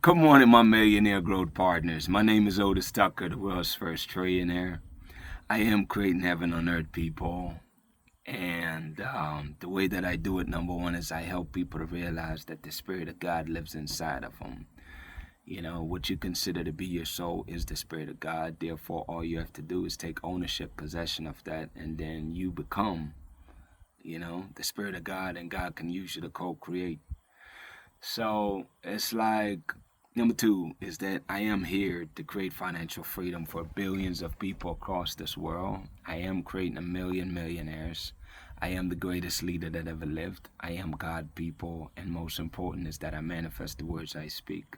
Good morning, my millionaire growth partners. My name is Otis Tucker, the world's first trillionaire. I am creating heaven on earth, people. And the way that I do it, number one, is I help people to realize that the Spirit of God lives inside of them. You know, what you consider to be your soul is the Spirit of God. Therefore, all you have to do is take ownership, possession of that, and then you become, the Spirit of God, and God can use you to co-create. So it's like, number two is that I am here to create financial freedom for billions of people across this world. I am creating 1,000,000 millionaires. I am the greatest leader that ever lived. I am God, people, and most important is that I manifest the words I speak.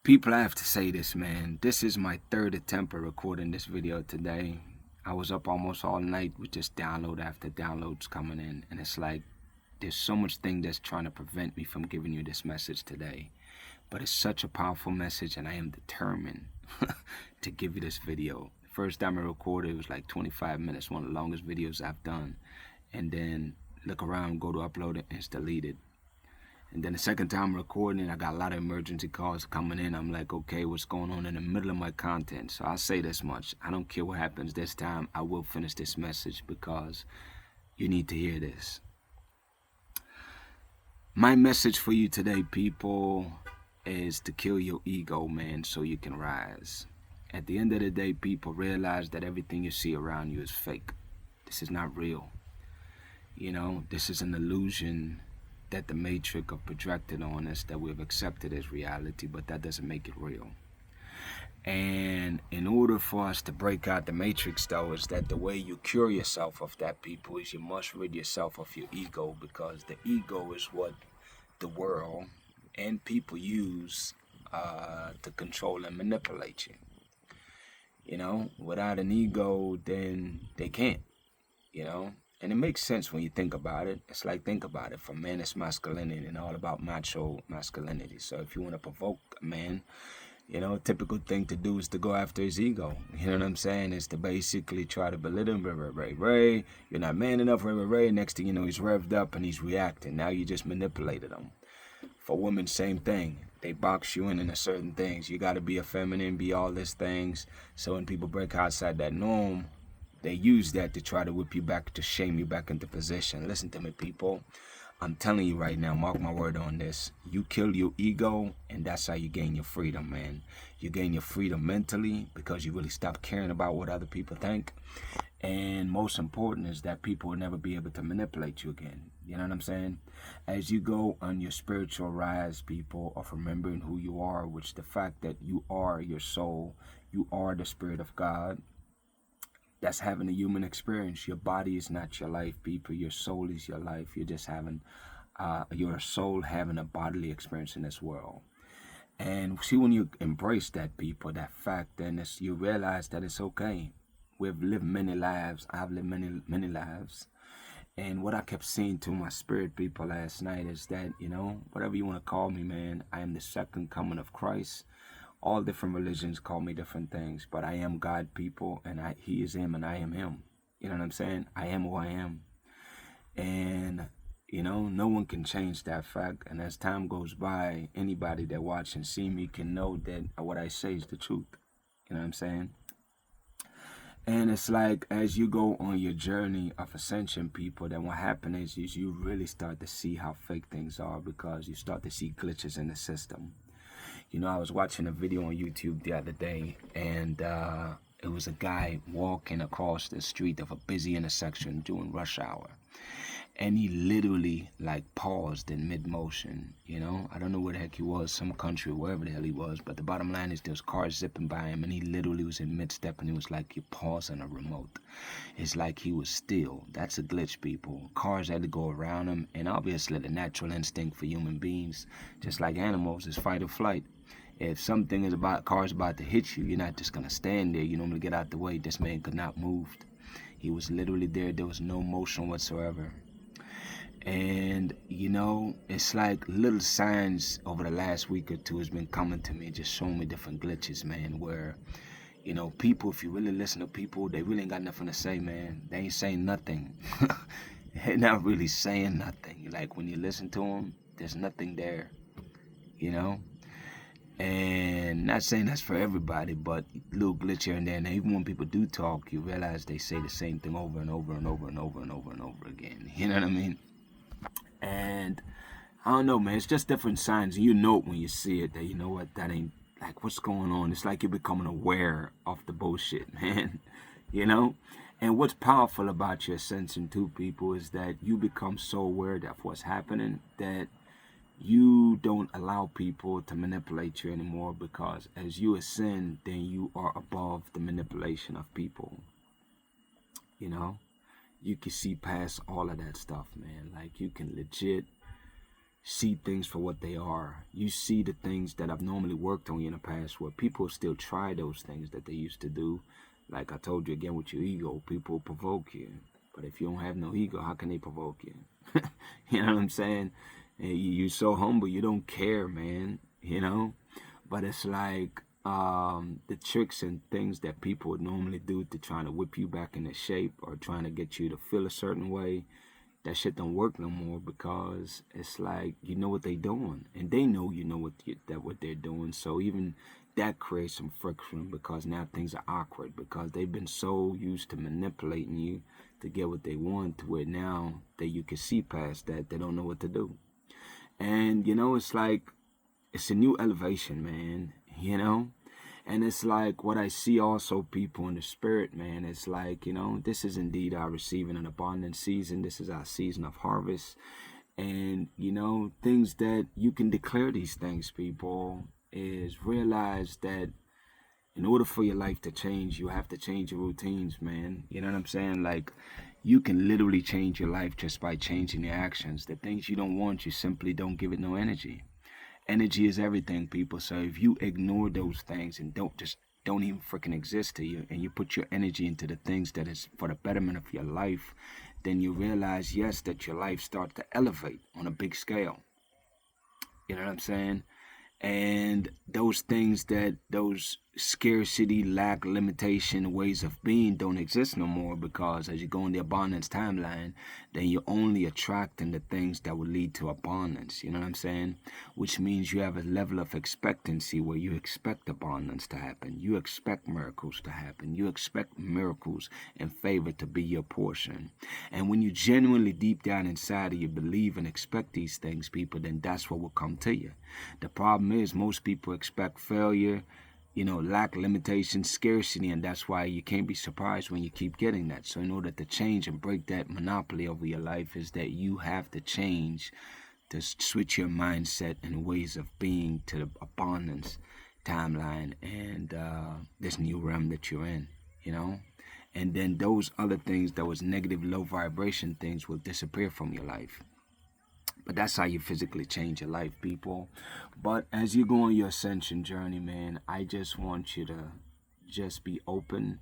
People, I have to say this, man. This is my third attempt at recording this video today. I was up almost all night with just download after downloads coming in, and it's like, there's so much thing that's trying to prevent me from giving you this message today. But it's such a powerful message, and I am determined to give you this video. The first time I recorded, it was like 25 minutes, one of the longest videos I've done. And then look around, go to upload it, and it's deleted. And then the second time recording, I got a lot of emergency calls coming in. I'm like, okay, what's going on in the middle of my content? So I'll say this much. I don't care what happens this time. I will finish this message because you need to hear this. My message for you today, people, is to kill your ego, man, so you can rise. At the end of the day, people, realize that everything you see around you is fake. This is not real. This is an illusion that the matrix have projected on us that we've accepted as reality, but that doesn't make it real. And in order for us to break out the matrix, though, is that the way you cure yourself of that, people, is you must rid yourself of your ego, because the ego is what the world and people use to control and manipulate you. Without an ego, then they can't, and it makes sense when you think about it. It's like, think about it. For man, it's masculinity and all about macho masculinity. So if you want to provoke a man, a typical thing to do is to go after his ego. You know what I'm saying? Is to basically try to belittle him. Ray. You're not man enough, Ray. Next thing you know, he's revved up and he's reacting. Now you just manipulated him. For women, same thing. They box you in into certain things. You got to be a feminine, be all these things. So when people break outside that norm, they use that to try to whip you back, to shame you back into position. Listen to me, people. I'm telling you right now, mark my word on this. You kill your ego, and that's how you gain your freedom, man. You gain your freedom mentally because you really stop caring about what other people think. And most important is that people will never be able to manipulate you again. You know what I'm saying? As you go on your spiritual rise, people, of remembering who you are, which the fact that you are your soul, you are the Spirit of God. That's having a human experience. Your body is not your life, people. Your soul is your life. You're just having your soul having a bodily experience in this world. And see, when you embrace that, people, that fact, then you realize that it's okay. We've lived many lives. I've lived many lives. And what I kept saying to my spirit people last night is that, whatever you want to call me, man, I am the second coming of Christ. All different religions call me different things, but I am God, people, and He is Him and I am Him. You know what I'm saying? I am who I am. And, no one can change that fact. And as time goes by, anybody that watch and see me can know that what I say is the truth. You know what I'm saying? And it's like, as you go on your journey of ascension, people, then what happens is you really start to see how fake things are, because you start to see glitches in the system. I was watching a video on YouTube the other day, and it was a guy walking across the street of a busy intersection during rush hour. And he literally, paused in mid-motion, I don't know where the heck he was, some country, wherever the hell he was, but the bottom line is there's cars zipping by him, and he literally was in mid-step, and it was like you pause on a remote. It's like he was still. That's a glitch, people. Cars had to go around him, and obviously the natural instinct for human beings, just like animals, is fight or flight. If something is car's about to hit you, you're not just going to stand there. You normally get out the way. This man could not move. He was literally there. There was no motion whatsoever. And, it's like little signs over the last week or two has been coming to me, just showing me different glitches, man, where, people, if you really listen to people, they really ain't got nothing to say, man. They ain't saying nothing. They're not really saying nothing. Like, when you listen to them, there's nothing there. you know? And not saying that's for everybody, but little glitch here and there. And even when people do talk, you realize they say the same thing over and over and over and over and over and over again. You know what I mean? And I don't know, man. It's just different signs. You know it when you see it that, you know what, that ain't, like, what's going on. It's like you're becoming aware of the bullshit, man. You know? And what's powerful about your ascension too, people, is that you become so aware of what's happening that you don't allow people to manipulate you anymore, because as you ascend, then you are above the manipulation of people. You know? You can see past all of that stuff, man. Like, you can legit see things for what they are. You see the things that I've normally worked on you in the past, where people still try those things that they used to do. Like I told you again, with your ego, people provoke you. But if you don't have no ego, how can they provoke you? You know what I'm saying? And you're so humble, you don't care, man. You know? But it's like the tricks and things that people would normally do to try to whip you back into shape, or trying to get you to feel a certain way, that shit don't work no more, because it's like, you know what they doing, and they know you know what they're doing. So even that creates some friction, because now things are awkward, because they've been so used to manipulating you to get what they want, to where now that you can see past that, they don't know what to do. And you know, it's like, it's a new elevation, man. You know. And it's like what I see also, people, in the spirit, man. It's like, you know, this is indeed our receiving an abundant season. This is our season of harvest. And, you know, things that you can declare these things, people, is realize that in order for your life to change, you have to change your routines, man. You know what I'm saying? Like, you can literally change your life just by changing your actions. The things you don't want, you simply don't give it no energy. Energy is everything, people. So if you ignore those things and don't even freaking exist to you, and you put your energy into the things that is for the betterment of your life, then you realize, yes, that your life starts to elevate on a big scale. You know what I'm saying? And those things, that those scarcity, lack, limitation ways of being don't exist no more, because as you go in the abundance timeline, then you're only attracting the things that will lead to abundance. You know what I'm saying? Which means you have a level of expectancy where you expect abundance to happen. You expect miracles to happen. You expect miracles and favor to be your portion. And when you genuinely deep down inside of you believe and expect these things, people, then that's what will come to you. The problem is, most people expect failure, you know, lack, limitation, scarcity, and that's why you can't be surprised when you keep getting that. So in order to change and break that monopoly over your life, is that you have to change, to switch your mindset and ways of being to the abundance timeline and this new realm that you're in, you know. And then those other things that was negative, low vibration things will disappear from your life. But that's how you physically change your life, people. But as you go on your ascension journey, man, I just want you to just be open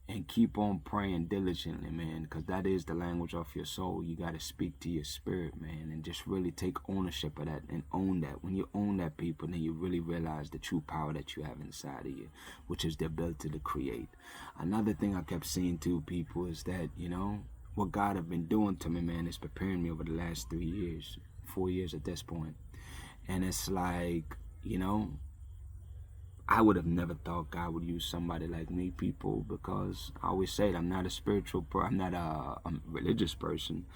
and keep on praying diligently, man, because that is the language of your soul. You got to speak to your spirit, man, and just really take ownership of that and own that. When you own that, people, then you really realize the true power that you have inside of you, which is the ability to create. Another thing I kept seeing too, people, is that, you know, what God have been doing to me, man, is preparing me over the last 3 years, 4 years at this point. And it's like, you know, I would have never thought God would use somebody like me, people, because I always say I'm not a I'm not a religious person,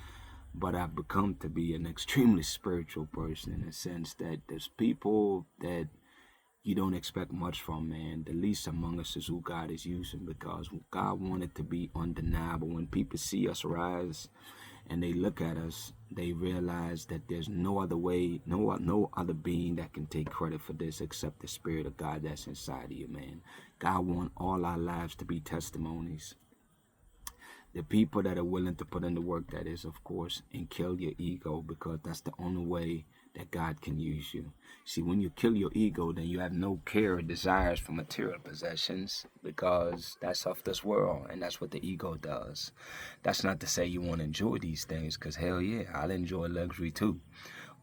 but I've become to be an extremely spiritual person, in a sense that there's people that you don't expect much from, man. The least among us is who God is using, because God wanted to be undeniable. When people see us rise and they look at us, they realize that there's no other way, no other being that can take credit for this except the Spirit of God that's inside of you, man. God wants all our lives to be testimonies. The people that are willing to put in the work, that is, of course, and kill your ego, because that's the only way that God can use you. See, when you kill your ego, then you have no care or desires for material possessions, because that's of this world, and that's what the ego does. That's not to say you won't enjoy these things, because hell yeah, I'll enjoy luxury too.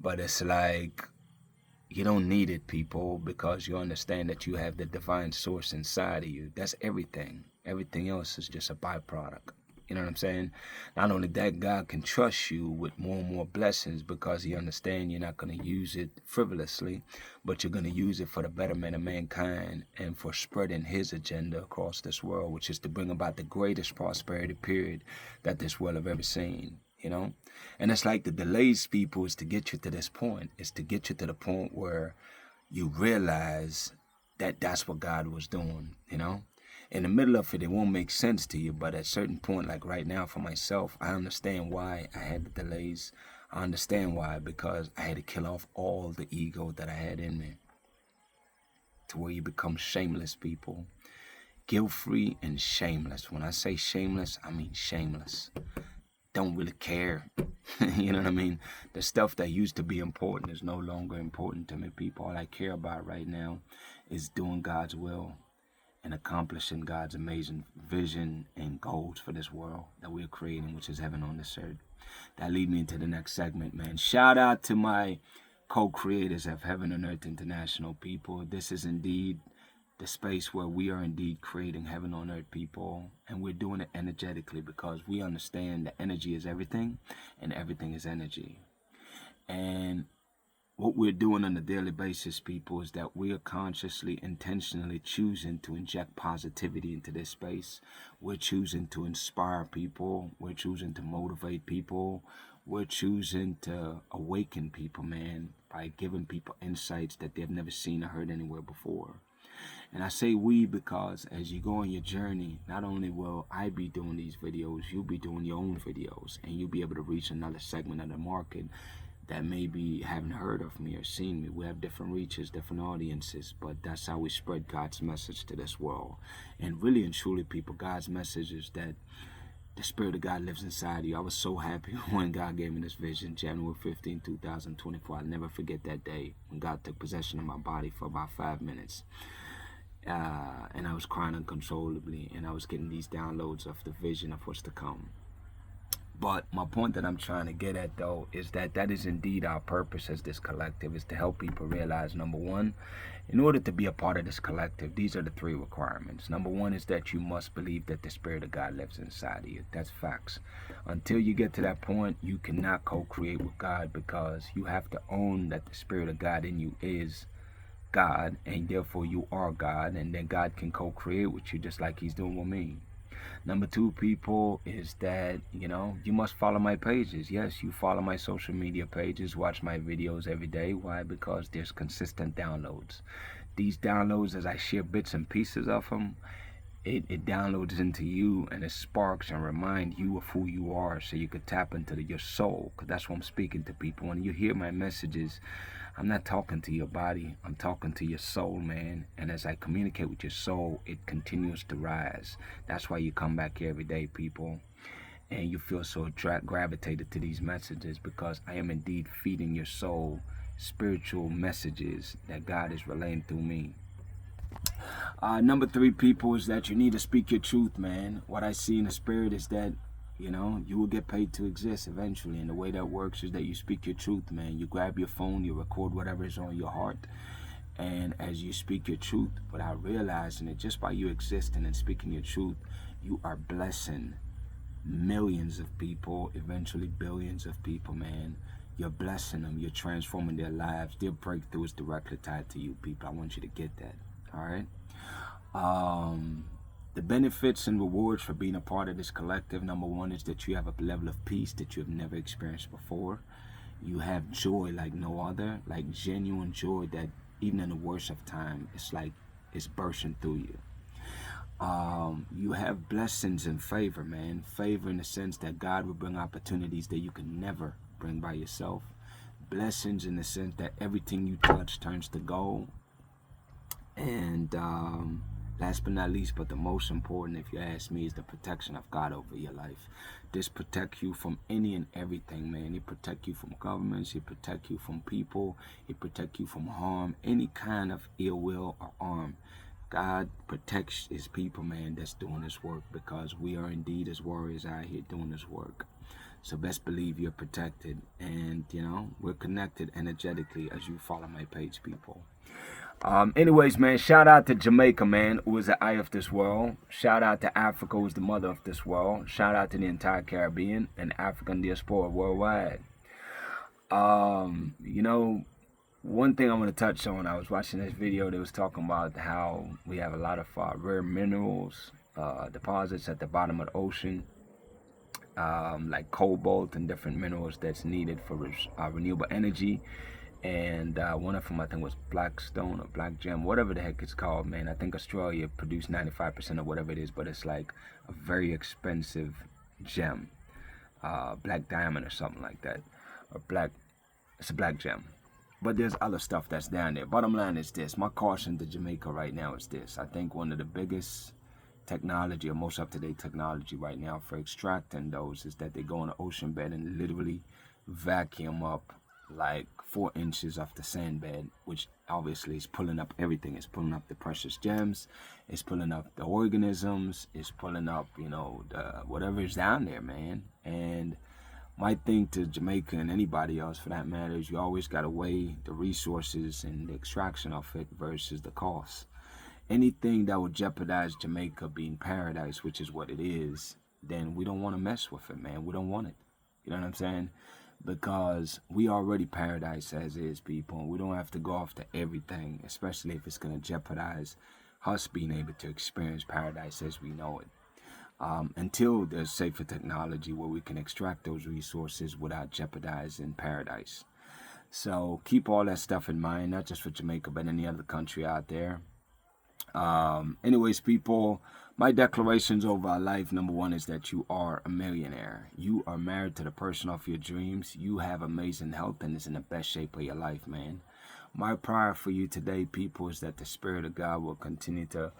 But it's like, you don't need it, people, because you understand that you have the divine source inside of you. That's everything. Everything else is just a byproduct. You know what I'm saying? Not only that, God can trust you with more and more blessings because he understands you're not going to use it frivolously, but you're going to use it for the betterment of mankind and for spreading his agenda across this world, which is to bring about the greatest prosperity period that this world have ever seen. You know, and it's like the delays, people, is to get you to this point. It's to get you to the point where you realize that that's what God was doing. You know, in the middle of it, it won't make sense to you, but at a certain point, like right now for myself, I understand why I had the delays. I understand why, because I had to kill off all the ego that I had in me, to where you become shameless, people. Guilt-free and shameless. When I say shameless, I mean shameless. Don't really care. You know what I mean? The stuff that used to be important is no longer important to me, people. All I care about right now is doing God's will and accomplishing God's amazing vision and goals for this world that we're creating, which is heaven on this earth. That leads me into the next segment, man. Shout out to my co-creators of Heaven on Earth International, people. This is indeed the space where we are indeed creating heaven on earth, people, and we're doing it energetically because we understand that energy is everything and everything is energy. And what we're doing on a daily basis, people, is that we are consciously, intentionally choosing to inject positivity into this space. We're choosing to inspire people. We're choosing to motivate people. We're choosing to awaken people, man, by giving people insights that they've never seen or heard anywhere before. And I say we because as you go on your journey, not only will I be doing these videos, you'll be doing your own videos, and you'll be able to reach another segment of the market that maybe haven't heard of me or seen me. We have different reaches, different audiences, but that's how we spread God's message to this world. And really and truly, people, God's message is that the Spirit of God lives inside of you. I was so happy when God gave me this vision, January 15, 2024. I'll never forget that day when God took possession of my body for about 5 minutes. And I was crying uncontrollably, and I was getting these downloads of the vision of what's to come. But my point that I'm trying to get at, though, is that that is indeed our purpose as this collective, is to help people realize, number one, in order to be a part of this collective, these are the 3 requirements. Number one is that you must believe that the Spirit of God lives inside of you. That's facts. Until you get to that point, you cannot co-create with God, because you have to own that the Spirit of God in you is God, and therefore you are God, and then God can co-create with you just like he's doing with me. Number 2, people, is that, you know, you must follow my pages. Yes, you follow my social media pages, watch my videos every day. Why? Because there's consistent downloads. These downloads, as I share bits and pieces of them, it downloads into you, and it sparks and reminds you of who you are, so you could tap into your soul, because that's what I'm speaking to people. When you hear my messages, I'm not talking to your body, I'm talking to your soul, man. And as I communicate with your soul, it continues to rise. That's why you come back here every day, people, and you feel so gravitated to these messages, because I am indeed feeding your soul spiritual messages that God is relaying through me. Number 3, people, is that you need to speak your truth, man. What I see in the spirit is that, you know, you will get paid to exist eventually. And the way that works is that you speak your truth, man. You grab your phone, you record whatever is on your heart. And as you speak your truth, without realizing it, just by you existing and speaking your truth, you are blessing millions of people, eventually billions of people, man. You're blessing them. You're transforming their lives. Their breakthrough is directly tied to you, people. I want you to get that. All right. The benefits and rewards for being a part of this collective, number 1, is that you have a level of peace that you have never experienced before. You have joy like no other, like genuine joy that even in the worst of time, it's like it's bursting through you. You have blessings and favor, man. Favor in the sense that God will bring opportunities that you can never bring by yourself. Blessings in the sense that everything you touch turns to gold. And last but not least, but the most important, if you ask me, is the protection of God over your life. This protects you from any and everything, man. It protects you from governments. It protects you from people. It protects you from harm, any kind of ill will or harm. God protects his people, man, that's doing this work, because we are indeed as warriors out here doing this work. So best believe you're protected, and, you know, we're connected energetically as you follow my page, people. Anyways, man, shout out to Jamaica, man, who is the eye of this world. Shout out to Africa, who is the mother of this world. Shout out to the entire Caribbean and African diaspora worldwide. You know, one thing I want to touch on, I was watching this video, they was talking about how we have a lot of rare minerals, deposits at the bottom of the ocean, like cobalt and different minerals that's needed for renewable energy. And one of them, I think, was black stone or black gem, whatever the heck it's called, man. I think Australia produced 95% of whatever it is, but it's like a very expensive gem, black diamond or something like that, or black. It's a black gem. But there's other stuff that's down there. Bottom line is this. My caution to Jamaica right now is this. I think one of the biggest technology, or most up-to-date technology right now for extracting those, is that they go in the ocean bed and literally vacuum up like 4 inches off the sand bed, which obviously is pulling up everything. It's pulling up the precious gems, it's pulling up the organisms, it's pulling up, you know, the whatever is down there, man. And my thing to Jamaica and anybody else for that matter is you always got to weigh the resources and the extraction of it versus the cost. Anything that would jeopardize Jamaica being paradise, which is what it is, then we don't want to mess with it, man. We don't want it. You know what I'm saying? Because we already paradise as is, people. And we don't have to go after everything, especially if it's going to jeopardize us being able to experience paradise as we know it. Until there's safer technology where we can extract those resources without jeopardizing paradise. So keep all that stuff in mind, not just for Jamaica, but any other country out there. Anyways, people, my declarations over our life, number one, is that you are a millionaire. You are married to the person of your dreams. You have amazing health and is in the best shape of your life, man. My prayer for you today, people, is that the Spirit of God will continue to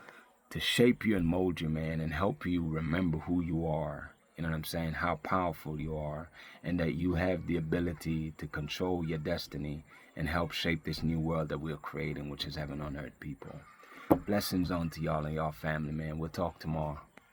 shape you and mold you, man, and help you remember who you are. You know what I'm saying? How powerful you are, and that you have the ability to control your destiny and help shape this new world that we're creating, which is heaven on earth, people. Blessings on to y'all and y'all family, man. We'll talk tomorrow.